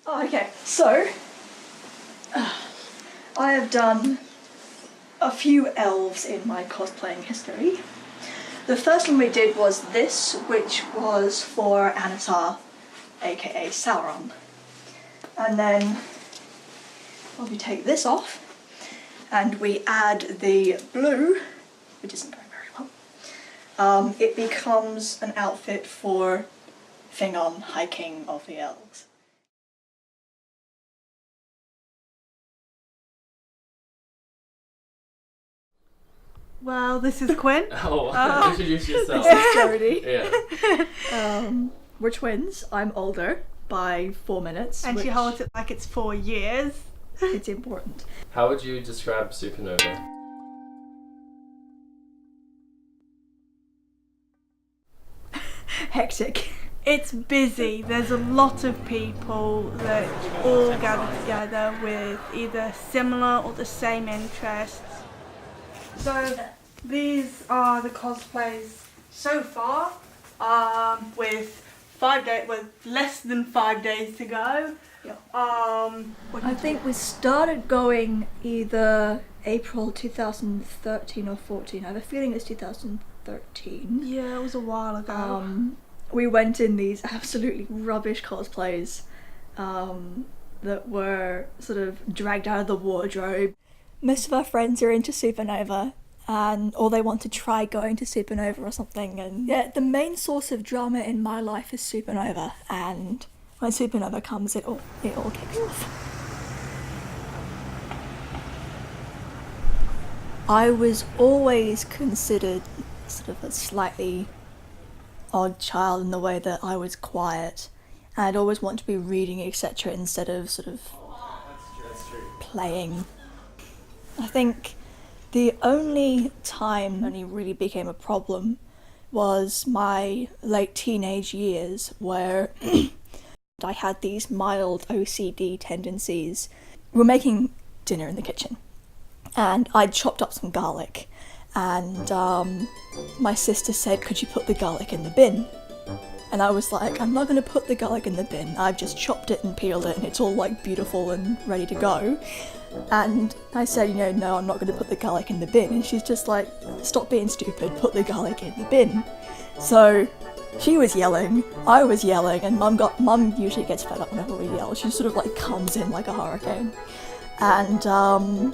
Oh, okay, so I have done a few elves in my cosplaying history. The first one we did was this, which was for Anatar, aka Sauron. And then we take this off and we add the blue, which isn't going very well. It becomes an outfit for Fingon, High King of the Elves. Well, this is Quinn. Introduce yourself. This is Jodie. Yeah. We're twins. I'm older by 4 minutes. And she holds it like it's 4 years. It's important. How would you describe Supernova? Hectic. It's busy. There's a lot of people that all gather together with either similar or the same interests. So these are the cosplays so far, with less than 5 days to go. Yep. I I think we started going either April 2013 or 14. I have a feeling it's 2013. Yeah, it was a while ago. We went in these absolutely rubbish cosplays that were sort of dragged out of the wardrobe. Most of our friends are into Supernova, or they want to try going to Supernova or something. And yeah, the main source of drama in my life is Supernova, and when Supernova comes, it all kicks off. I was always considered sort of a slightly odd child in the way that I was quiet, and I'd always want to be reading, etc., instead of sort of playing. I think the only time it really became a problem was my late teenage years, where I had these mild OCD tendencies. We were making dinner in the kitchen, and I'd chopped up some garlic, and my sister said, "Could you put the garlic in the bin?" And I was like, "I'm not going to put the garlic in the bin. I've just chopped it and peeled it, and it's all like beautiful and ready to go." And I said, "No, I'm not going to put the garlic in the bin." And she's just like, "Stop being stupid, put the garlic in the bin." So she was yelling, I was yelling, and Mum usually gets fed up whenever we yell. She sort of like comes in like a hurricane. And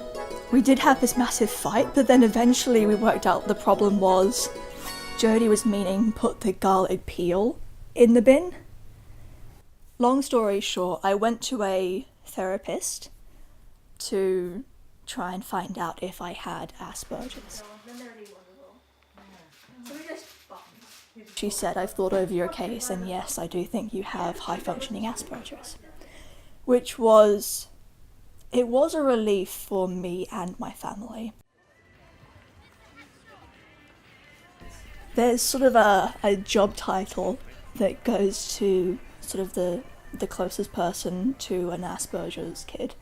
we did have this massive fight, but then eventually we worked out the problem was Jodie was meaning put the garlic peel in the bin. Long story short, I went to a therapist to try and find out if I had Asperger's. She said, "I've thought over your case, and yes, I do think you have high-functioning Asperger's." Which was a relief for me and my family. There's sort of a job title that goes to sort of the closest person to an Asperger's kid,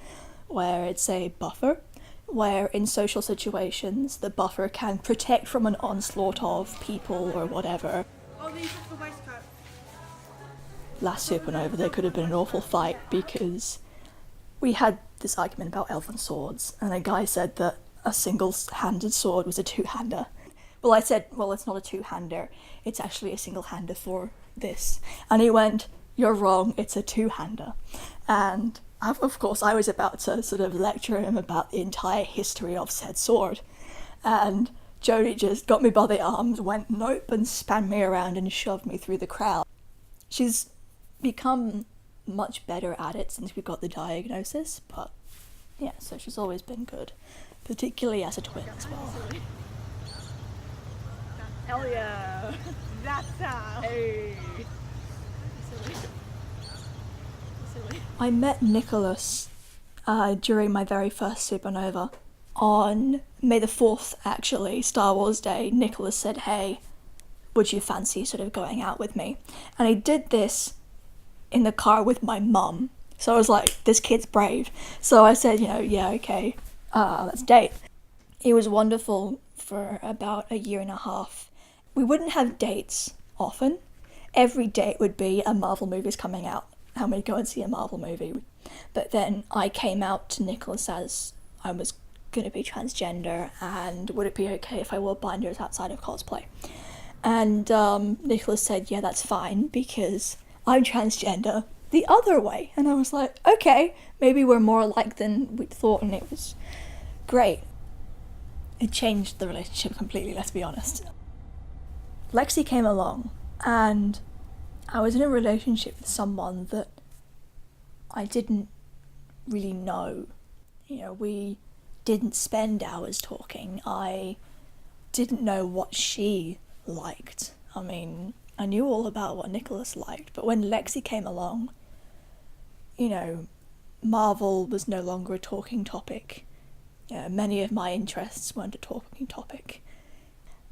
where it's a buffer, where in social situations the buffer can protect from an onslaught of people or whatever. Oh, these are the waistcoat. Last Supernova there could have been an awful fight because we had this argument about elven swords, and a guy said that a single-handed sword was a two-hander. Well, I said, well, it's not a two-hander, it's actually a single-hander for this. And he went, "You're wrong, it's a two-hander." And of course I was about to sort of lecture him about the entire history of said sword. And Jodie just got me by the arms, went nope, and span me around and shoved me through the crowd. She's become much better at it since we got the diagnosis, but yeah, so she's always been good, particularly as a twin as well. Hell yeah! That's how. Hey! I met Nicholas during my very first Supernova. On May the 4th, actually, Star Wars Day, Nicholas said, "Hey, would you fancy sort of going out with me?" And I did this in the car with my mum. So I was like, this kid's brave. So I said, yeah, okay, let's date. It was wonderful for about a year and a half. We wouldn't have dates often. Every date would be a Marvel movie's coming out. and we'd go and see a Marvel movie. But then I came out to Nicholas as I was going to be transgender, and would it be okay if I wore binders outside of cosplay? And Nicholas said, yeah, that's fine, because I'm transgender the other way. And I was like, okay, maybe we're more alike than we'd thought, and it was great. It changed the relationship completely, let's be honest. Lexi came along, and I was in a relationship with someone that I didn't really know. You know, we didn't spend hours talking. I didn't know what she liked. I mean, I knew all about what Nicholas liked, but when Lexi came along, you know, Marvel was no longer a talking topic. Many of my interests weren't a talking topic.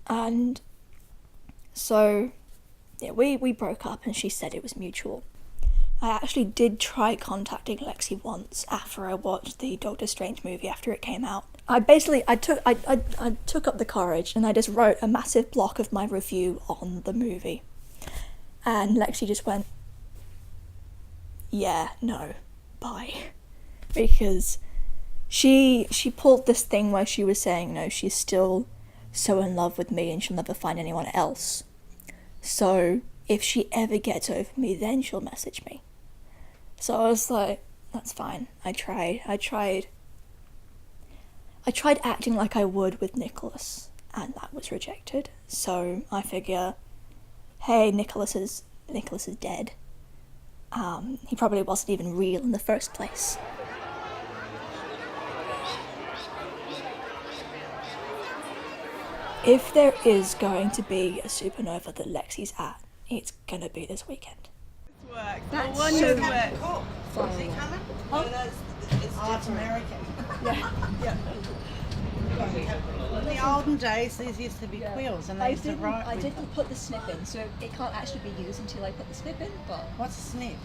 And so, yeah, we broke up, and she said it was mutual. I actually did try contacting Lexi once after I watched the Doctor Strange movie after it came out. I took up the courage, and I just wrote a massive block of my review on the movie. And Lexi just went, yeah, no, bye. Because she pulled this thing where she was saying, no, she's still so in love with me and she'll never find anyone else. So if she ever gets over me, then she'll message me. So I was like, that's fine. I tried acting like I would with Nicholas, and that was rejected. So I figure, hey, Nicholas is dead. He probably wasn't even real in the first place. If there is going to be a supernova that Lexi's at, it's gonna be this weekend. That's so so cool. Is he coming? Oh, it's American. Yeah. In the olden days, these used to be quills, and they used to write. I didn't put the snip in, so it can't actually be used until I put the snip in. But What's a snip?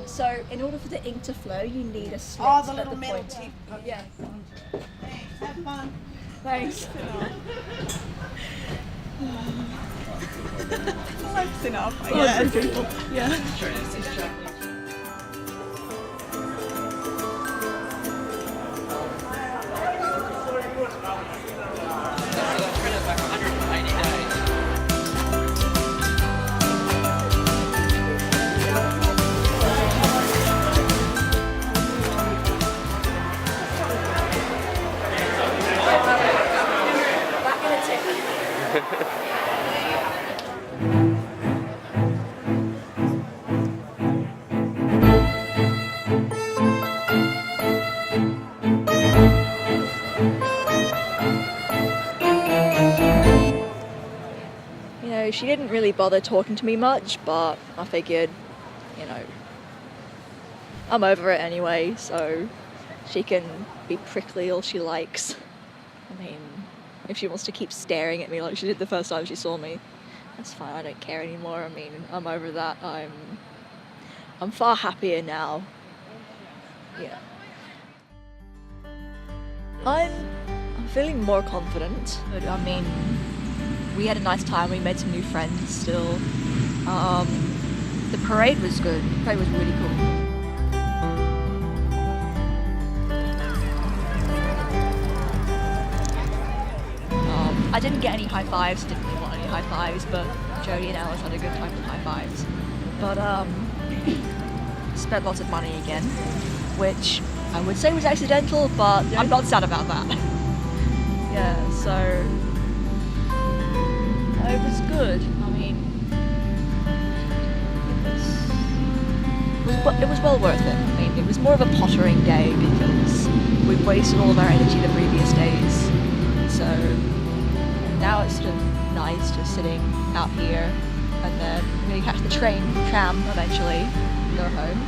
so in order for the ink to flow, you need a slit Oh, the at little the metal point. tip. Yeah. Thanks. Have fun. Thanks. Life's enough, I guess. She didn't really bother talking to me much, but I figured, you know, I'm over it anyway, so she can be prickly all she likes. I mean, if she wants to keep staring at me like she did the first time she saw me, that's fine, I don't care anymore. I mean, I'm over that. I'm far happier now. Yeah. I'm feeling more confident. But, I mean, we had a nice time, we made some new friends still. The parade was good, the parade was really cool. I didn't get any high fives, didn't really want any high fives, but Jodie and Alice had a good time with high fives. But spent lots of money again, which I would say was accidental, but I'm not sad about that. Yeah, so it was good. I mean, it was well worth it. I mean, it was more of a pottering day because we wasted all of our energy the previous days. So now it's sort of nice just sitting out here, and then we're gonna catch the tram eventually, go home.